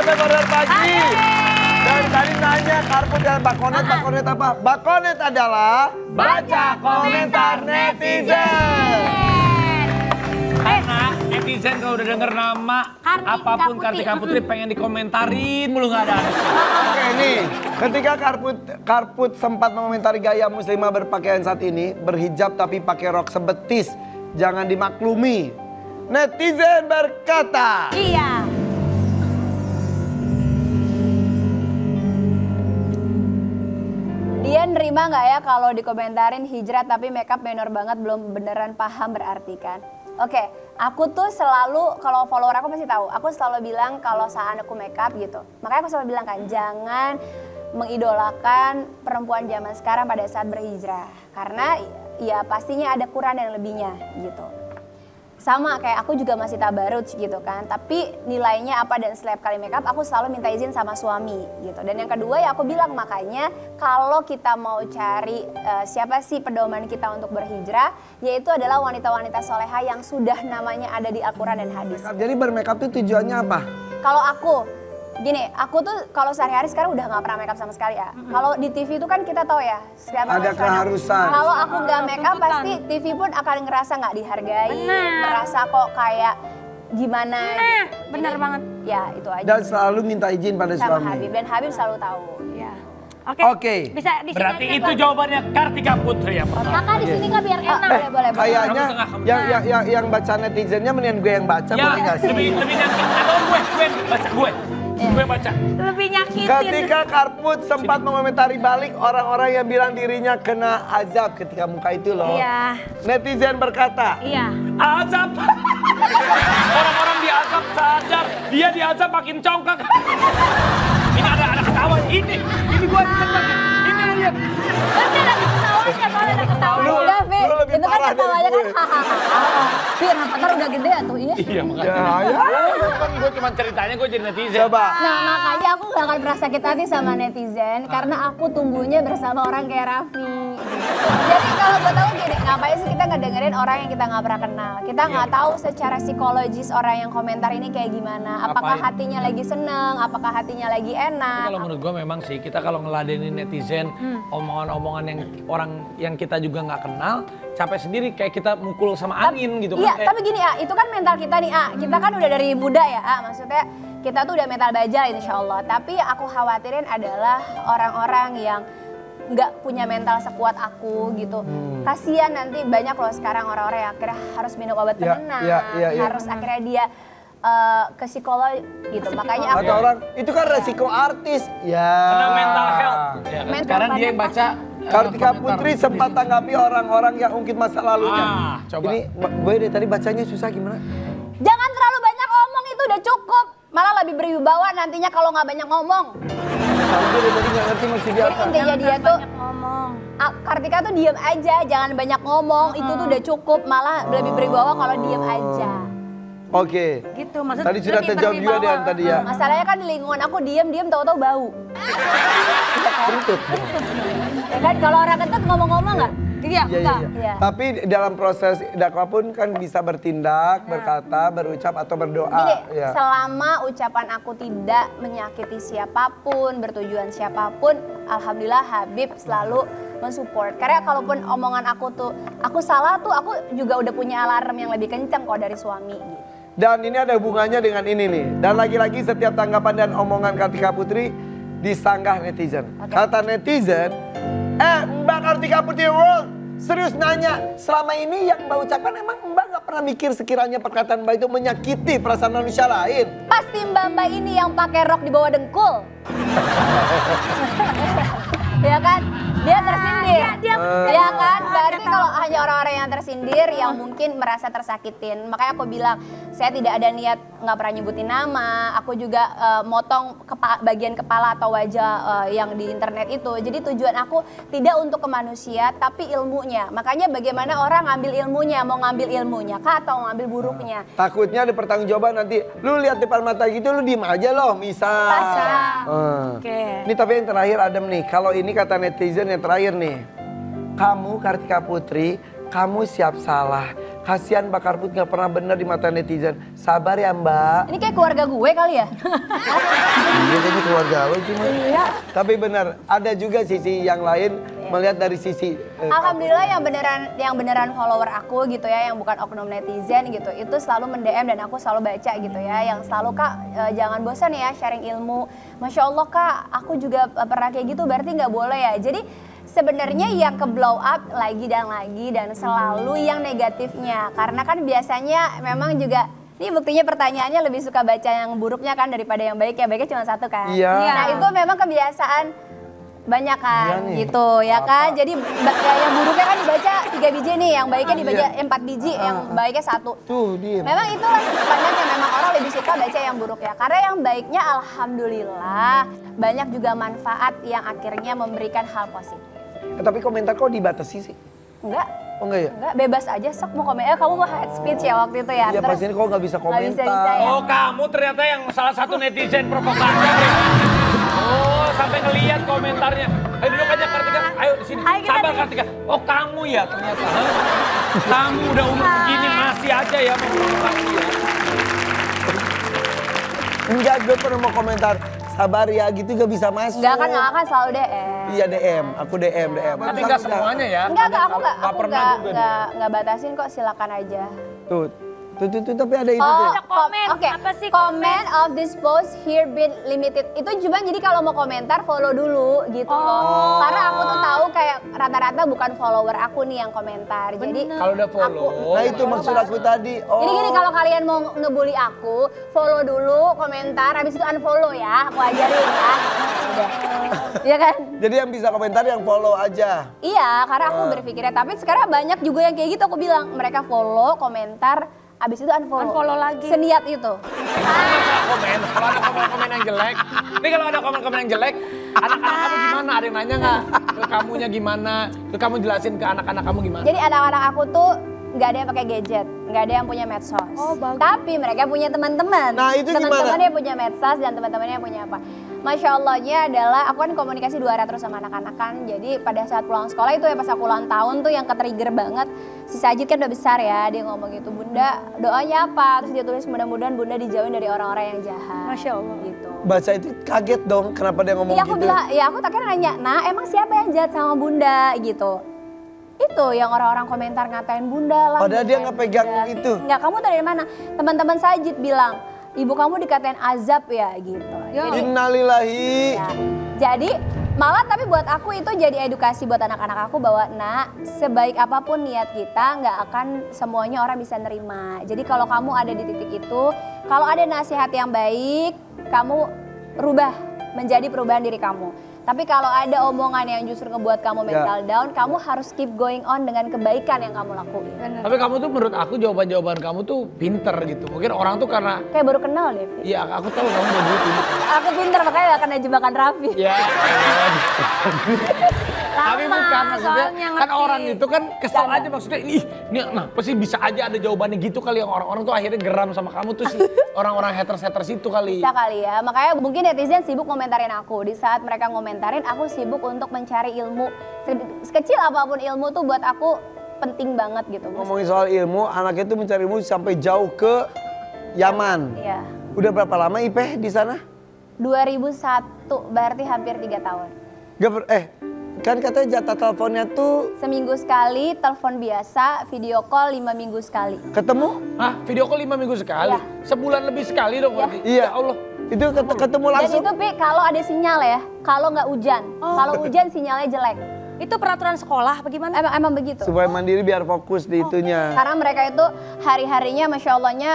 Warta Koran Pagi. Dan tadi nanya Karput dan Bakonet, Bakonet apa? Bakonet adalah baca komentar netizen. Karena netizen kalau udah denger nama apapun Kartika Putri pengen dikomentarin mulu nggak ada. Oke nih, ketika Karput sempat mengomentari gaya muslimah berpakaian saat ini, berhijab tapi pakai rok sebetis, jangan dimaklumi. Netizen berkata, Iya. Dia nerima nggak ya kalau dikomentarin hijrah tapi makeup minor banget belum beneran paham berarti kan? Oke, aku tuh selalu kalau follower aku pasti tahu, aku selalu bilang kalau saat aku makeup gitu. Makanya aku selalu bilang kan jangan mengidolakan perempuan zaman sekarang pada saat berhijrah karena ya pastinya ada kurang dan lebihnya gitu. Sama kayak aku juga masih tabaruj gitu kan, tapi nilainya apa dan setiap kali makeup aku selalu minta izin sama suami gitu. Dan yang kedua ya aku bilang makanya kalau kita mau cari siapa sih pedoman kita untuk berhijrah, yaitu adalah wanita-wanita soleha yang sudah namanya ada di Al-Quran dan hadis. jadi bermakeup itu tujuannya apa? Kalau aku, gini, aku tuh kalau sehari-hari sekarang udah nggak pernah makeup sama sekali ya. Kalau di TV itu kan kita tahu ya. Ada keharusan. Kalau aku nggak makeup pasti TV pun akan ngerasa nggak dihargai, merasa kok kayak gimana. Gitu. Benar banget. Ya itu aja. Dan selalu minta izin pada sama suami. Habib dan Habib selalu tahu. Ya. Oke. Bisa di sini Berarti aja, itu Bang. jawabannya Kartika Putri ya. Kakak di sini nggak biar enak. Boleh. Kayaknya Kamu tengah, yang baca netizennya mendingan gue yang baca, Ya, boleh nggak sih? lebih nyakitin atau gue baca gue baca. Lebih nyakitin. Ketika Karput sempat mengomentari balik orang-orang yang bilang dirinya kena azab ketika muka itu loh. Iya. Netizen berkata, Iya. Azab. Orang-orang diazab sadar, dia diazab makin congkak. Ini ada ketawa. Ini gua ini lihat. Berarti ada ketawanya, soalnya ada ketawanya. Enggak, Fi. lu lebih Itu kan parah dari ketawanya kan gue. hahaha. Fi, Rafathar udah gede ya tuh, iya. Iya makanya. ya. Kan gue cuma ceritanya gue jadi netizen. Coba. Nah makanya aku gak akan merasa sakit hati sama netizen karena aku tumbuhnya bersama orang kayak Raffi. Jadi kalau gue tahu gini, ngapain sih kita ngedengerin orang yang kita nggak pernah kenal? Kita nggak tahu secara psikologis orang yang komentar ini kayak gimana. Apakah Ngapain? hatinya lagi seneng, apakah hatinya lagi enak? Kalau menurut gue memang sih kita kalau ngeladenin netizen, omongan-omongan yang orang yang kita juga nggak kenal, capek sendiri kayak kita mukul sama angin gitu kan. Iya, tapi gini itu kan mental kita nih kita kan udah dari muda ya maksudnya kita tuh udah mental baja insya Allah. Tapi aku khawatirin adalah orang-orang yang nggak punya mental sekuat aku gitu. Kasian nanti banyak loh sekarang orang-orang yang akhirnya harus minum obat Ya, penenang, ya. harus akhirnya dia ke psikolog gitu. Makanya aku Atau orang, itu kan resiko artis. Ya. Karena mental health. Ya, kan? Mental Sekarang dia yang banyak baca Kartika komentar. Putri sempat tanggapi orang-orang yang ungkit masa lalunya. Coba. Ini gue dari tadi bacanya susah gimana? jangan terlalu banyak ngomong itu udah cukup. Malah lebih berwibawa nantinya kalau nggak banyak ngomong. Kalau gue dari tadi nggak ngerti maksud dia Jadi apa. intinya dia tuh Banyak ngomong. Kartika tuh diem aja, jangan banyak ngomong, itu tuh udah cukup, malah lebih berwibawa kalau diem aja. Oke. Gitu maksud Tadi sudah lebih terjawab juga berwibawa. dengan tadi ya. Masalahnya kan di lingkungan aku diem tahu-tahu bau. Kentut. Ya kan kalau orang kentut ngomong-ngomong nggak? Iya, Iya, enggak. iya. Iya. Tapi dalam proses dakwah pun kan bisa bertindak, berkata, berucap atau berdoa. Jadi Ya. selama ucapan aku tidak menyakiti siapapun, bertujuan siapapun, alhamdulillah Habib selalu mensupport. Karena kalaupun omongan aku tuh, aku salah tuh, aku juga udah punya alarm yang lebih kencang kok dari suami. Gitu. Dan ini ada hubungannya dengan ini nih. Dan lagi-lagi setiap tanggapan dan omongan Kartika Putri disanggah netizen. Oke. Kata netizen, Mbak Kartika Putri World, serius nanya, selama ini yang Mbak ucapkan emang Mbak gak pernah mikir sekiranya perkataan Mbak itu menyakiti perasaan manusia lain? Pasti mbak-mbak ini yang pakai rok di bawah dengkul. Ya kan? Dia tersindir. Ya kan? Berarti kalau hanya orang-orang yang tersindir yang mungkin merasa tersakitin. Makanya aku bilang, saya tidak ada niat nggak pernah nyebutin nama. Aku juga motong bagian kepala atau wajah yang di internet itu. Jadi tujuan aku tidak untuk ke manusia, tapi ilmunya. Makanya bagaimana orang ngambil ilmunya, mau ngambil ilmunya kah atau ngambil buruknya. Takutnya ada pertanggungjawaban nanti, lu lihat depan mata gitu lu diem aja loh, misal. Pasti. Oke. Ini tapi yang terakhir Adam nih, kalau ini kata netizen yang terakhir nih. Kamu Kartika Putri, kamu siap salah. Kasihan Mbak Karput nggak pernah benar di mata netizen. Sabar ya Mbak. Ini kayak keluarga gue kali ya? Iya ini keluarga lo cuma. Iya. Tapi benar, ada juga sisi yang lain melihat dari sisi Alhamdulillah yang beneran follower aku gitu ya, yang bukan oknum netizen gitu, itu selalu mendm dan aku selalu baca gitu ya, yang selalu Kak jangan bosan ya sharing ilmu. Masya Allah Kak, aku juga pernah kayak gitu, berarti nggak boleh ya. Jadi sebenarnya yang ke blow up lagi dan selalu yang negatifnya, karena kan biasanya memang juga ini buktinya pertanyaannya lebih suka baca yang buruknya kan daripada yang baik, ya baiknya cuma satu kan. Iya. Nah itu memang kebiasaan banyak kan Iya nih. gitu ya kan. Jadi yang buruknya kan dibaca 3 biji nih, yang baiknya dibaca 4 biji, yang baiknya 1. tuh diem. Memang itulah sudut pandangnya, memang orang lebih suka baca yang buruk ya. Karena yang baiknya alhamdulillah banyak juga manfaat yang akhirnya memberikan hal positif. Tapi komentar kok dibatasi sih? Enggak, Oh enggak ya? enggak, bebas aja sok mau komen. Kamu mau head speech ya waktu itu ya? Iya Terus pasti ini kok nggak bisa nggak bisa komentar. ya. Oh kamu ternyata yang salah satu netizen provokator ya? Oh sampai ngeliat komentarnya. Ayo duduk aja Kartika, ayo di sini. Ayo kita Sabar duduk. Kartika. Oh kamu ya ternyata. Hah? Kamu udah umur segini masih aja ya memprovokasi ya. Enggak, gue pernah mau komentar. Sabar ya gitu gak bisa masuk. Enggak kan selalu DM. Iya DM, aku DM. Tapi nggak semuanya ya. Enggak, Kadang aku nggak pernah juga nih. enggak batasin kok, silakan aja. Tuh, tapi ada itu tuh. Ada komen. Oke. Apa sih Comment of this post here been limited. Itu cuma jadi kalau mau komentar follow dulu gitu loh. Karena aku tuh tahu kayak rata-rata bukan follower aku nih yang komentar. Jadi Kalau udah follow. Nah itu maksud aku tadi. Oh. Jadi gini, kalau kalian mau ngebully aku, follow dulu, komentar, habis itu unfollow ya. Aku ajarin ya. Udah. Iya kan? Jadi yang bisa komentar yang follow aja. Iya, karena aku berpikirnya. Tapi sekarang banyak juga yang kayak gitu, aku bilang. Mereka follow, komentar, habis itu unfollow. Unfollow lagi. Seniat itu. Komen, kalau ada komen-komen yang jelek. Ini kalau ada komen-komen yang jelek, anak-anak kamu gimana? Ada yang nanya nggak? Ke kamunya gimana? Ke kamu jelasin ke anak-anak kamu gimana? Jadi anak-anak aku tuh nggak ada yang pakai gadget, nggak ada yang punya medsos. Oh, bagus. Tapi mereka punya teman-teman. Nah, itu gimana? Teman-temannya punya medsos dan teman-temannya punya apa? Masya Allahnya adalah aku kan komunikasi 2 terus sama anak-anak kan. Jadi pada saat pulang sekolah itu ya pas aku ulang tahun tuh yang ke-trigger banget. Si Sajid kan udah besar ya, dia ngomong gitu, Bunda doanya apa? Terus dia tulis mudah-mudahan Bunda dijauhin dari orang-orang yang jahat. Masya Allah. Gitu. Baca itu kaget dong kenapa dia ngomong Iya aku gitu. bilang, ya aku akhirnya nanya, nah emang siapa yang jahat sama Bunda gitu. Itu yang orang-orang komentar ngatain Bunda lah. Padahal dia ngatain nggak pegang Bunda. itu. Nggak, kamu dari mana? Teman-teman Sajid bilang, ibu kamu dikatain azab ya gitu. Ya. Jadi, Innalillahi. ya. Jadi malah tapi buat aku itu jadi edukasi buat anak-anak aku bahwa sebaik apapun niat kita nggak akan semuanya orang bisa nerima. Jadi kalau kamu ada di titik itu, kalau ada nasihat yang baik, kamu rubah menjadi perubahan diri kamu. Tapi kalau ada omongan yang justru ngebuat kamu mental down, kamu harus keep going on dengan kebaikan yang kamu lakuin. Tapi kamu tuh menurut aku jawaban-jawaban kamu tuh pinter gitu. Mungkin orang tuh karena, Kayak baru kenal deh. Fit. iya aku tahu kamu udah dulu pinter. Aku pinter makanya gak kena jebakan Raffi. Ya. Tapi Lama, bukan maksudnya, soalnya kan ngerti. orang itu kan kesel aja maksudnya ini nah pasti bisa aja ada jawabannya gitu kali yang orang-orang tuh akhirnya geram sama kamu tuh sih. Orang-orang haters-haters itu kali. Bisa kali ya, makanya mungkin netizen sibuk komentarin aku. Di saat mereka komentarin, aku sibuk untuk mencari ilmu. Sekecil apapun ilmu tuh buat aku penting banget gitu. Ngomongin soal ilmu, anaknya tuh mencari ilmu sampai jauh ke Yaman. Iya. Udah berapa lama Ipeh di sana? 2001, berarti hampir 3 tahun. Kan katanya jatah teleponnya tuh Seminggu sekali, telepon biasa, video call 5 minggu sekali. ketemu? Hah, video call 5 minggu sekali? Iya. Sebulan lebih sekali dong berarti? Iya. Ya Allah. Itu ketemu Dan langsung? itu Pi, kalau ada sinyal ya, kalau nggak hujan. Kalau hujan sinyalnya jelek. Itu peraturan sekolah apa gimana? Emang begitu. Supaya mandiri biar fokus di itunya. Karena mereka itu hari-harinya Masya Allahnya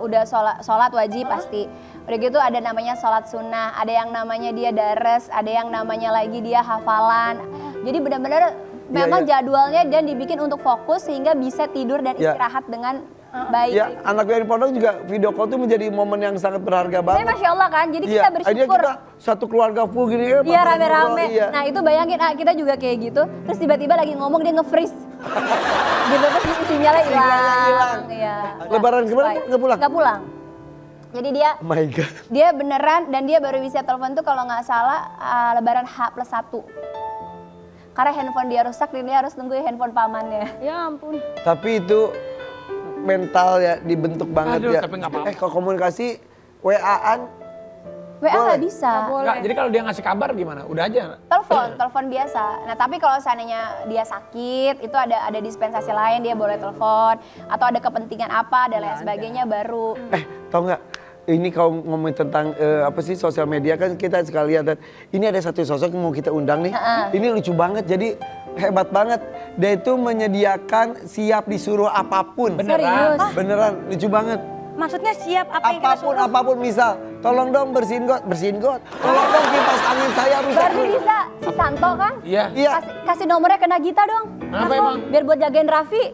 udah sholat wajib pasti. Udah gitu ada namanya sholat sunnah, ada yang namanya dia dares, ada yang namanya lagi dia hafalan. Jadi benar-benar memang jadwalnya dan dibikin untuk fokus sehingga bisa tidur dan Iya. istirahat dengan baik. Ya, anak gue di pondok juga video call tuh menjadi momen yang sangat berharga Tapi banget. Masya Allah kan, jadi Iya, kita akhirnya bersyukur. kita satu keluarga full gini ya. Iya rame-rame. Iya. Nah itu bayangin, kita juga kayak gitu. Terus tiba-tiba lagi ngomong dia nge-freeze. Gitu terus sinyalnya hilang. Iya. Lebaran kemarin Supaya- nggak pulang? Nggak pulang. Jadi dia Oh my God. dia beneran dan dia baru bisa telepon tuh kalau nggak salah Lebaran H+1. Karena handphone dia rusak dan dia harus nunggu handphone pamannya. Ya ampun. Tapi itu mental ya dibentuk banget Aduh, ya. tapi nggak apa-apa. Kalau komunikasi WA-an WA Boleh. nggak bisa. Enggak, jadi kalau dia ngasih kabar gimana? Udah aja. Telepon biasa. Nah tapi kalau seandainya dia sakit, itu ada dispensasi lain, dia boleh telepon. Atau ada kepentingan apa, dan lain sebagainya baru. tau nggak? Ini kalau ngomongin tentang apa sih sosial media kan kita sekali lihat. Ini ada satu sosok yang mau kita undang nih. Ini lucu banget. Jadi hebat banget. Dia itu menyediakan siap disuruh apapun. Serius? Beneran lucu banget. Maksudnya siap apa yang kita suruh? Apapun misal, tolong dong bersihin got. Tolong dong kipas angin saya rusak. Berarti bisa, si Santo kan? Iya. Iya. Kasih nomornya ke Nagita dong. Kenapa Mas, emang? Biar buat jagain Raffi.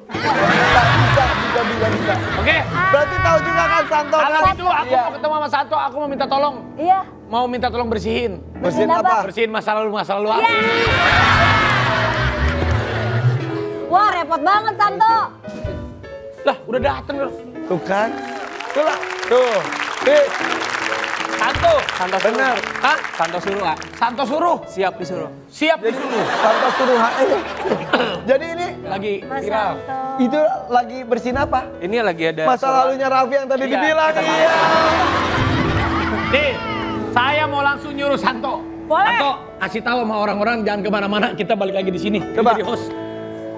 Bisa. Oke. Berarti tahu juga kan Santo Kalau kan? itu aku mau ketemu sama Santo, aku mau minta tolong. Iya. Mau minta tolong bersihin. Bersihin Bersihin apa? Bersihin masa lalu aku. Wah repot banget Santo. Lah, udah dateng loh. Tuh kan? Tuh lah. Tuh. Santo. Santo Bener. Hah? Santo suruh, ah. Santo suruh. Siap disuruh. Siap disuruh. Santo suruh Jadi ini Lagi Mas viral. Santo. itu lagi bersihin apa? Ini lagi ada Masa lalunya Raffi yang tadi Iya, dibilang. kita Iya. Nih, saya mau langsung nyuruh Santo. Boleh. Santo, kasih tahu sama orang-orang jangan kemana-mana. Kita balik lagi di sini. Coba. Jadi host.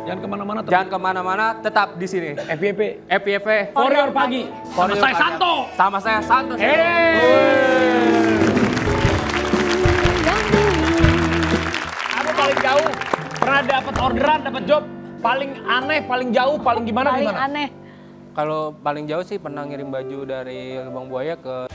Jangan kemana-mana. Jangan kemana-mana, tetap di sini. FYP. FYP. For your pagi. Sama Warrior saya Pagi. Santo. Sama saya Santo. Aku paling jauh pernah dapat orderan, dapat job. Paling aneh, paling jauh, paling gimana Paling gimana? aneh. Kalau paling jauh sih pernah ngirim baju dari Lubang Buaya ke